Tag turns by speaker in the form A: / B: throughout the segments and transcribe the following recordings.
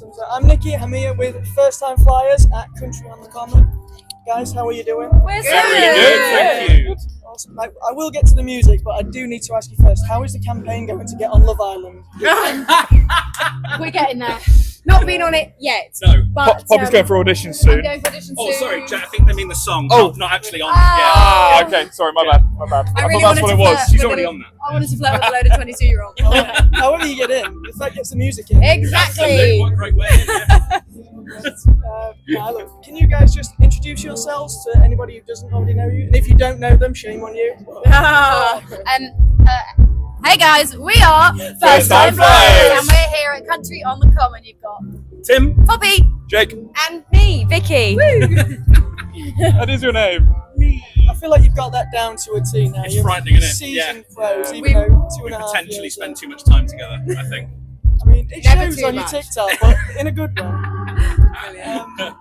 A: So I'm Nikki. I'm here with First Time Flyers at Country on the Common. Guys, how are you doing?
B: We're
C: good. Really good, thank you.
A: Awesome. I will get to the music, but I do need to ask you first, how is the campaign going to get on Love Island?
B: We're getting there. Not been on it yet.
C: No.
B: But
D: Poppy's going for auditions
B: I'm
D: soon.
B: going for auditions
C: Oh,
B: soon.
C: sorry, Jack, I think they mean the song.
D: Oh.
C: Not actually on.
B: Ah.
D: Okay, sorry, my bad. I
B: really
D: thought that's what
B: wanted
D: it
B: to
D: was.
B: flirt.
C: She's already on that.
B: I wanted to flirt with a load of 22-year-olds.
A: However you get in, if that gets the music in.
B: Exactly.
C: What a great way.
A: Now look, can you guys just introduce yourselves to anybody who doesn't already know you? And if you don't know them, shame on you.
B: Hey guys, we are
D: First Time Flyers.
B: and we're here at Country on the Common. You've got
C: Tim?
B: Poppy
D: Jake,
B: and me, Vicky.
D: that is your name.
A: I feel like you've got that down to a T now.
C: It's
A: You're
C: frightening, isn't it?
A: seasoned
C: Yeah.
A: pros, even
B: We-
A: though two
C: We
A: and a half
C: potentially
A: years
C: spend
A: in.
C: too much time together, I think.
A: I mean, it
B: Never
A: shows
B: too
A: on your
B: much.
A: TikTok, but in a good way.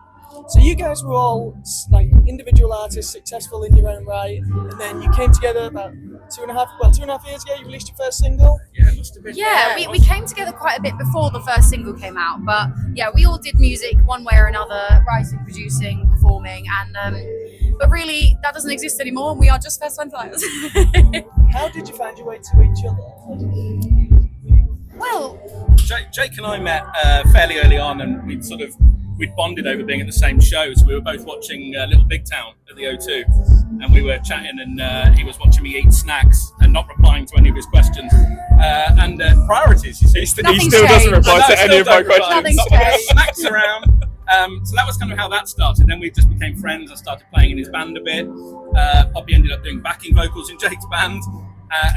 A: So you guys were all like individual artists, successful in your own right, and then you came together about 2.5 years ago. You released your first single.
C: Yeah, it must have been.
B: Yeah, we came together quite a bit before the first single came out, but yeah, we all did music one way or another, writing, producing, performing, and but really that doesn't exist anymore. We are just First Time Flyers.
A: How did you find your way to each other?
B: Well,
C: Jake and I met fairly early on, and we'd bonded over being at the same show. So we were both watching Little Big Town at the O2, and we were chatting, and he was watching me eat snacks and not replying to any of his questions. And priorities, you see.
D: He still
B: Nothing's
D: doesn't
B: changed.
D: reply
C: No,
D: to
C: still
D: any of my
C: don't reply.
D: questions.
B: Nothing's
C: But we got
B: changed.
C: snacks around. So that was kind of how that started. Then we just became friends. I started playing in his band a bit. Poppy ended up doing backing vocals in Jake's band,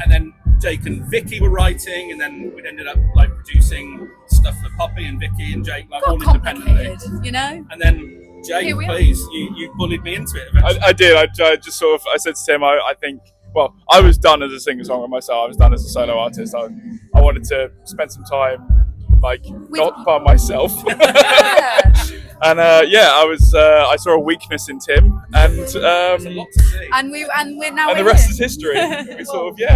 C: and then Jake and Vicky were writing, and then we ended up like producing stuff for Poppy and Vicky and Jake, like all
B: got
C: independently.
B: complicated, you know.
C: And then Jake,
B: Here we are.
C: please, you bullied me into it eventually.
D: I did. I just sort of. I said to Tim, I think. Well, I was done as a singer-songwriter myself. I was done as a solo artist. I wanted to spend some time, like, not by myself. And I was. I saw a weakness in Tim, and
C: There's a lot to see.
B: And we're now.
D: and the
B: we're
D: rest
B: here.
D: is history. We sort of,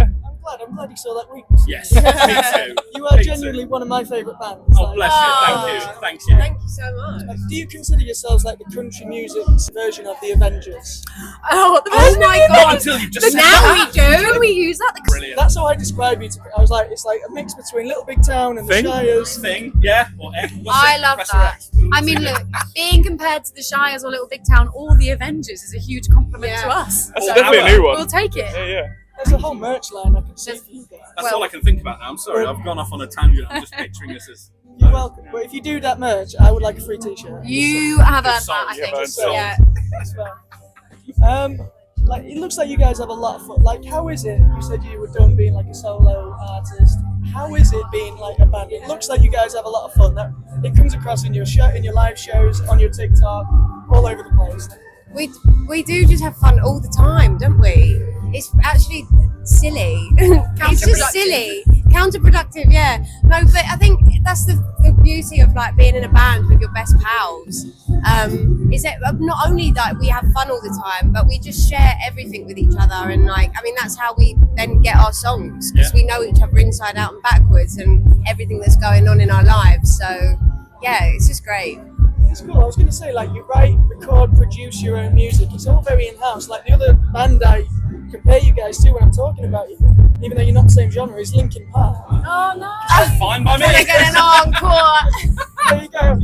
A: I'm glad you saw that weakness.
C: Yes, me too.
A: You are
C: Me
A: genuinely
C: too.
A: one of my favourite bands.
C: Oh,
A: like-
C: bless
B: Oh.
C: you. Thank you.
B: Thank you so much.
A: Do you consider yourselves like the country music's version of the Avengers?
B: Oh,
C: Oh
B: my
C: Not
B: god!
C: until you just
B: But
C: said
B: now
C: that.
B: we do. Can we use that?
C: Brilliant.
A: That's how I describe you. I was like, it's like a mix between Little Big Town and the
D: Thing?
A: Shires.
C: Thing, yeah. Or
B: I love that. I mean, look, being compared to the Shires or Little Big Town or the Avengers is a huge compliment to us.
D: that's
C: Oh,
D: definitely a new one.
B: We'll take it.
D: Yeah.
A: There's a whole merch line I can see for you guys.
C: That's
B: Well-
C: all I can think about now. I'm sorry, I've gone off on a tangent. I'm just picturing this as.
A: You're welcome. But if you do that merch, I would like a free T-shirt.
B: You have earned
C: Song,
B: that, I
D: you have
B: think.
D: earned song.
B: Yeah.
A: That's fine. Like it looks like you guys have a lot of fun. Like, how is it? You said you were done being like a solo artist. How is it being like a band? It looks like you guys have a lot of fun. That it comes across in your in your live shows, on your TikTok, all over the place.
E: We do just have fun all the time, don't we? It's actually silly. It's just silly. Counterproductive, yeah. No, but I think that's the beauty of like being in a band with your best pals. Is that not only that we have fun all the time, but we just share everything with each other, and like, I mean, that's how we then get our songs, because we know each other inside out and backwards and everything that's going on in our lives. So yeah, it's just great.
A: It's cool. I was going to say, like, you write, record, produce your own music. It's all very in-house. Like the other band I compare you guys to when I'm talking about you, even though you're not the same genre, is Linkin Park.
B: Oh no!
C: That's fine by me.
B: Can I get an encore?
A: There you go.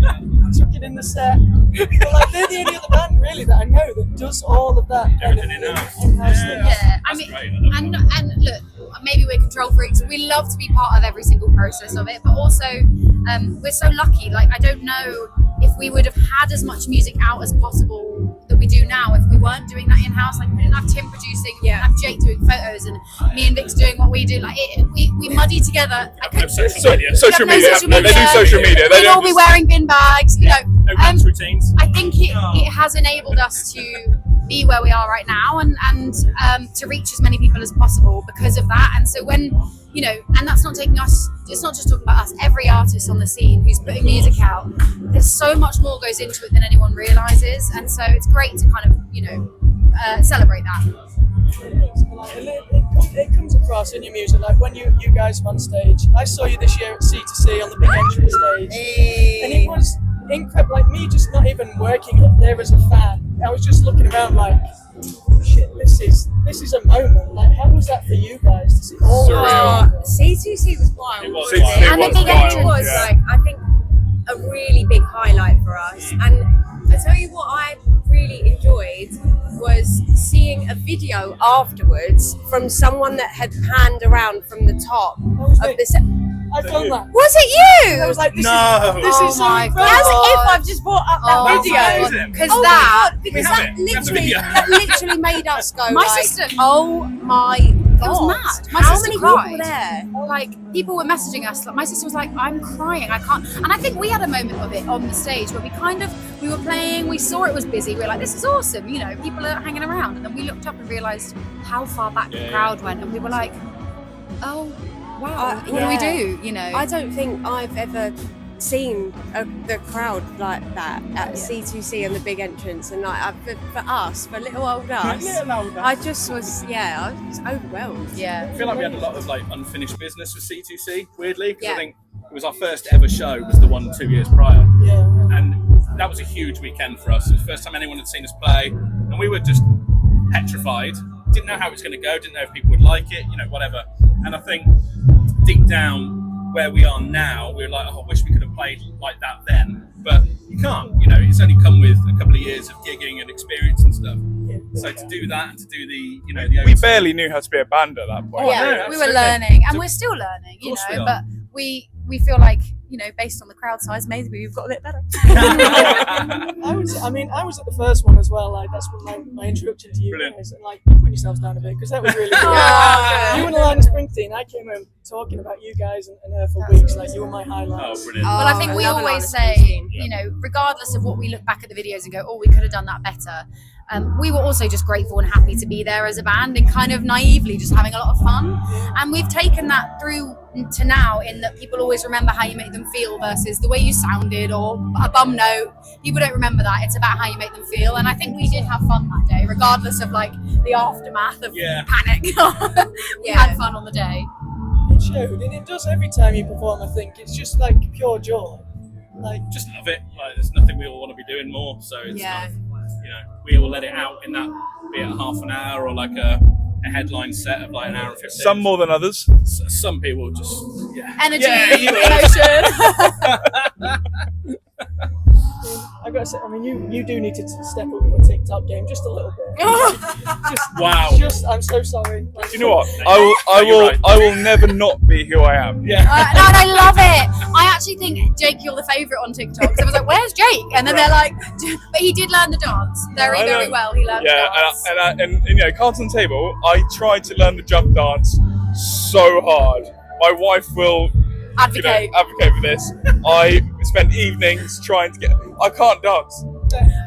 A: Took it in the set. But like, they're the only other band really that I know that does all of that kind of
C: Everything in-house.
A: in-house
C: Yeah.
A: thing.
B: Yeah, I
C: That's
B: mean,
C: great.
B: and look, maybe we're control freaks. We love to be part of every single process of it, but also we're so lucky. Like, I don't know if we would have had as much music out as possible that we do now if we weren't doing that in-house. Like, we didn't have Tim producing, we didn't have Jake doing photos, and me and Vic's doing what we do. Like, we muddy together. I
C: No
B: could,
C: social media.
D: Social
B: We have no
D: media.
B: social
D: They do
B: media.
D: social media. They
B: we'd all be
D: don't.
B: wearing bin bags, you know.
C: No dance routines.
B: I think it has enabled us to be where we are right now, and to reach as many people as possible because of that. And so when, you know, and that's not taking us, it's not just talking about us, every artist on the scene who's putting music out, there's so much more goes into it than anyone realizes, and so it's great to kind of, you know, celebrate that.
A: It comes across in your music, like when you guys were on stage. I saw you this year at C2C on the big entrance stage, and incredible. Like me, just not even working it there as a fan. I was just looking around like, shit, this is a moment. Like, how was that for you guys to see all
D: Surreal.
E: C2C was wild.
C: It was
E: wasn't
C: wild.
E: And
B: It
E: the
B: was
E: big
B: wild,
E: end was
D: yeah.
E: like, I think, a really big highlight for us. And I tell you what I really enjoyed was seeing a video afterwards from someone that had panned around from the top
A: was
E: of
A: me.
E: the set.
A: I filmed that.
E: Was it you?
A: I was like, this
C: No.
A: is
B: Oh
A: so
B: my
A: incredible.
E: As if I've just brought up that
B: Oh
E: video.
B: my
C: video.
B: Because
E: Oh
B: that,
E: my God, because
C: have
E: that
C: it. We have the
E: literally,
C: video.
E: that literally made us go
B: My
E: like,
B: sister-
E: oh my God.
B: it was mad. My
E: How
B: sister
E: many
B: cried.
E: people there?
B: Like, people were messaging us. Like, my sister was like, I'm crying, I can't. And I think we had a moment of it on the stage where we were playing, we saw it was busy, we were like, this is awesome, you know, people are hanging around. And then we looked up and realised how far back the crowd went, and we were like, oh, wow, what do we do, you know?
E: I don't think I've ever seen the crowd like that at C2C and the big entrance, and like for us, for little old us, I just was, I was overwhelmed.
B: Yeah.
C: I feel like we had a lot of like unfinished business with C2C, weirdly, because
E: Yeah.
C: I think it was our first ever show, was the one 2 years prior.
A: Yeah.
C: And that was a huge weekend for us. It was the first time anyone had seen us play, and we were just petrified. Didn't know how it was going to go, didn't know if people would like it, you know, whatever. And I think deep down where we are now, we're like, oh, I wish we could have played like that then. But you can't, you know, it's only come with a couple of years of gigging and experience and stuff. So to do that and to do the, you know, the
D: We barely knew how to be a band at that point.
C: Oh,
B: Yeah,
C: no,
B: we were
C: absolutely.
B: learning, and we're still learning, you
C: Of course we
B: know,
C: are.
B: but we feel like, you know, based on the crowd size, maybe we've got a bit better.
A: I was at the first one as well. Like, that's when my introduction to you
C: Brilliant.
A: guys, and like, you put yourselves down a bit because that was really cool.
B: Oh,
A: You and Alana Springsteen, I came home talking about you guys and her for weeks. Like, you were my highlights.
C: Oh, brilliant.
B: Well, I think
E: I
B: we
E: love
B: always
E: Alana
B: say,
E: Springsteen.
B: you know, regardless of what we look back at the videos and go, oh, we could have done that better. We were also just grateful and happy to be there as a band and kind of naively just having a lot of fun. And we've taken that through to now, in that people always remember how you make them feel versus the way you sounded or a bum note. People don't remember that. It's about how you make them feel. And I think we did have fun that day, regardless of like the aftermath of panic. We had fun on the day.
A: It showed, and it does every time you perform. I think it's just like pure joy. Like,
C: Just love it. Like, there's nothing we all want to be doing more. So it's
E: Yeah.
C: you know, we all let it out in that, be it half an hour or like a headline set of like an hour and 15.
D: Some more than others.
C: Some people just,
B: Energy,
C: Yeah, you would.
B: emotion.
A: I gotta say, I mean, you do need to step up your TikTok game just a little bit.
C: Wow.
A: I'm so sorry.
D: Do you know what?
C: You're right.
D: I will never not be who I am.
C: Yeah.
B: No, and I love it. I actually think, Jake, you're the favourite on TikTok. So I was like, where's Jake? And then they're like, but he did learn the dance very,
D: I know.
B: very well. He learned
D: Yeah,
B: the dance.
D: and you know, cards on table. I tried to learn the jump dance so hard. My wife will, you know,
B: Advocate.
D: advocate for this. I spend evenings trying to get. I can't dance.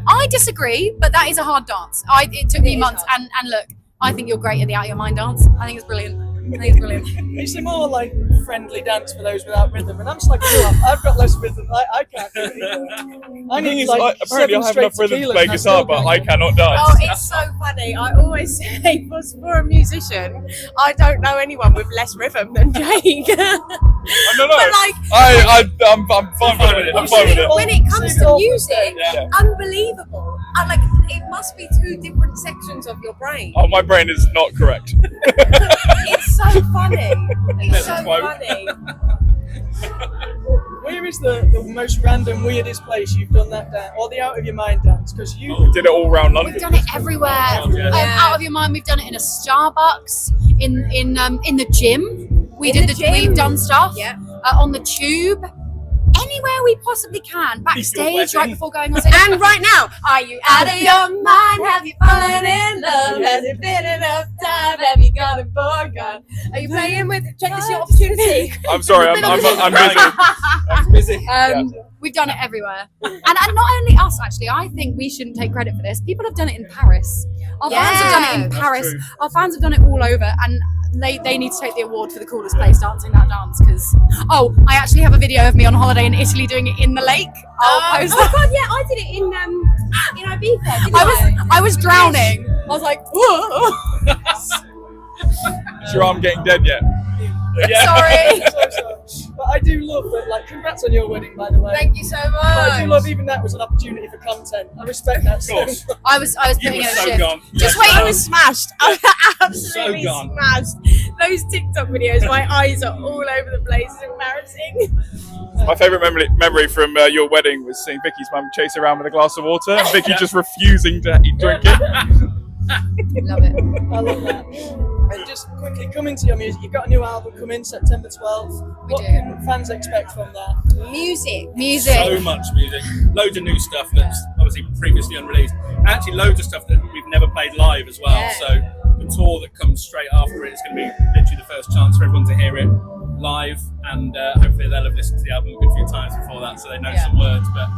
B: I disagree, but that is a hard dance. It took me
E: It is
B: months,
E: hard.
B: and look, I think you're great at the Out of Your Mind dance. I think it's brilliant.
A: It's a more like friendly dance for those without rhythm, and I'm just like, I've got less rhythm. I can't do it. I
D: The thing
A: need
D: is,
A: like
D: apparently I
A: 7
D: have
A: straight
D: enough rhythm to
A: tequilas
D: play
A: and I
D: guitar,
A: still
D: but
A: can't
D: I
A: do it.
D: cannot dance.
E: Oh, it's so funny. I always say, for a musician, I don't know anyone with less rhythm than Jake.
D: No,
E: But like,
D: I'm fine with it. I'm fine with it.
E: when it comes to music,
D: Yeah.
E: unbelievable. And like, it must be 2 different sections of your brain.
D: Oh, my brain is not correct.
E: It's so funny. It's so
C: Quote.
E: funny.
A: Where is the most random, weirdest place you've done that dance, or the out of your mind dance? Because you
D: Did it all round London.
B: We've done it everywhere.
C: Yeah.
B: Out of Your Mind. We've done it in a Starbucks, in the gym. We
E: In
B: did
E: the gym.
B: We've done stuff.
E: Yeah.
B: On the tube. Anywhere we possibly can. Backstage, right
C: wedding.
B: before going on stage.
E: And right now, are you out of your mind? Have you fallen in love? Has it been enough time? Have you gone and forgone? Are you playing with? Check this your opportunity.
D: I'm sorry, I'm busy.
C: I'm busy.
B: We've done it everywhere, and not only us. Actually, I think we shouldn't take credit for this. People have done it in Paris. Our fans have done it in
C: That's
B: Paris.
C: true.
B: Our fans have done it all over, and they need to take the award for the coolest place dancing that dance. Because I actually have a video of me on holiday in Italy doing it in the lake. I'll post that.
E: God, yeah, I did it in Ibiza. Didn't
B: I was drowning. I was like, whoa.
D: Is your arm getting dead yet?
C: Yeah.
B: Sorry.
A: So. But I do love that. Like, congrats on your wedding, by the way.
E: Thank you so
A: But I do
E: much.
A: love even that was an opportunity for content. I respect that.
C: Of course.
B: I was
C: You
B: putting
C: were
B: in a
C: so
B: shift.
C: gone.
B: Just
C: Yes,
B: wait,
C: I
E: I was smashed. I was absolutely
C: So gone.
E: smashed. Those TikTok videos, my eyes are all over the place. It's embarrassing.
D: My favourite memory from your wedding was seeing Vicky's mum chase around with a glass of water and Vicky just refusing to drink it.
B: Love it.
A: I love that. And just quickly, coming to your music, you've got a new album coming September 12th.
B: We
A: What
B: do.
A: can fans expect from that?
E: Music.
B: Music.
C: So much music, loads of new stuff that's obviously previously unreleased, and actually loads of stuff that we've never played live as well.
E: Yeah.
C: So the tour that comes straight after it is going to be literally the first chance for everyone to hear it live, and hopefully they'll have listened to the album a good few times before that, so they know some words. But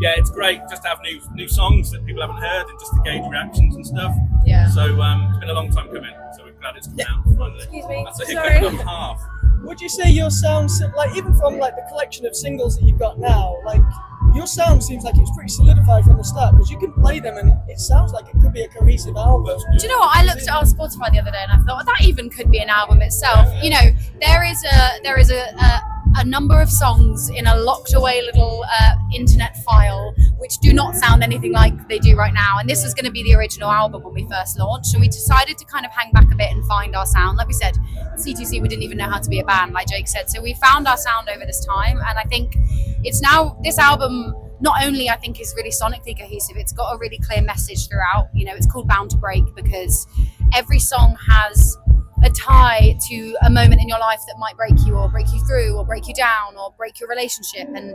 C: yeah, it's great just to have new songs that people haven't heard and just to gauge reactions and stuff.
B: Yeah.
C: So it's been a long time coming, so we're glad it's come out finally.
E: Excuse me.
C: That's a
E: Sorry.
C: hiccup and a half.
A: Would you say your sound, like even from like the collection of singles that you've got now, like your sound seems like it's pretty solidified from the start because you can play them and it sounds like it could be a cohesive album.
B: Do you know what? I looked at our Spotify the other day and I thought that even could be an album itself. You know, there is a number of songs in a locked away little internet file which do not sound anything like they do right now. And this was going to be the original album when we first launched. And we decided to kind of hang back a bit and find our sound. Like we said, C2C, we didn't even know how to be a band, like Jake said. So we found our sound over this time. And I think it's now, this album not only I think is really sonically cohesive, it's got a really clear message throughout. You know, it's called Bound to Break because every song has a tie to a moment in your life that might break you or break you through or break you down or break your relationship, and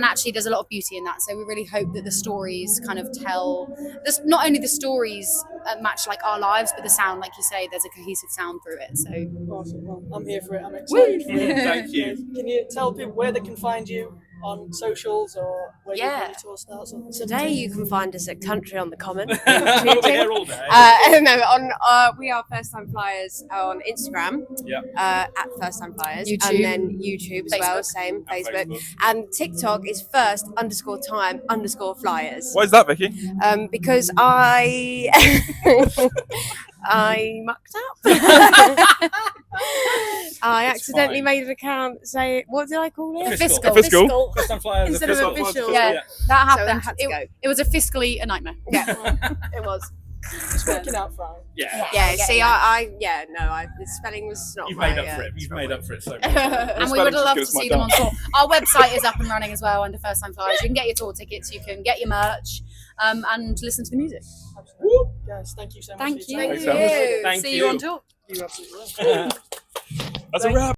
B: actually there's a lot of beauty in that. So we really hope that the stories kind of tell this, not only the stories match like our lives, but the sound, like you say, there's a cohesive sound through it. So
A: Awesome. Well, I'm here for it. I'm excited for it.
C: Thank you.
A: Can you tell people where they can find you on socials or where
B: Yeah.
A: your tour starts on?
E: Today you can find us at Country on the Common.
C: We're here all day.
E: We are First Time Flyers on Instagram.
C: Yeah.
E: At First Time Flyers.
B: YouTube.
E: And then YouTube as well,
B: Facebook.
E: same,
C: And
E: Facebook. And TikTok is first_time_flyers.
D: Why is that, Vicky?
E: Because I mucked up. I accidentally
C: fine.
E: made an account say, what did I call it?
C: Fiscal.
B: Fiscal.
C: First time flyers.
E: Instead of
C: fiscal.
E: official.
B: Yeah,
C: Yeah.
B: that
E: So
B: happened.
E: that had to go.
B: It was a fiscally a nightmare.
E: Yeah, it was.
A: It's working out fine.
C: Yeah.
E: Yeah,
B: Yeah,
E: see,
B: yeah.
E: the spelling was not
C: You've
E: right.
C: made up for it. You've made up for it so much.
B: And we
D: spelling's
B: would have
D: as
B: loved
D: good
B: to
D: as my
B: see them on
D: dance.
B: tour. Our website is up and running as well under First Time Flyers. You can get your tour tickets, you can get your merch, and listen to the music.
A: Absolutely. Guys, thank you so much.
B: Thank
A: for your time.
B: you.
D: Thanks, Alice.
C: Thank
B: See
C: you.
B: you on tour.
A: You absolutely will.
D: That's a wrap.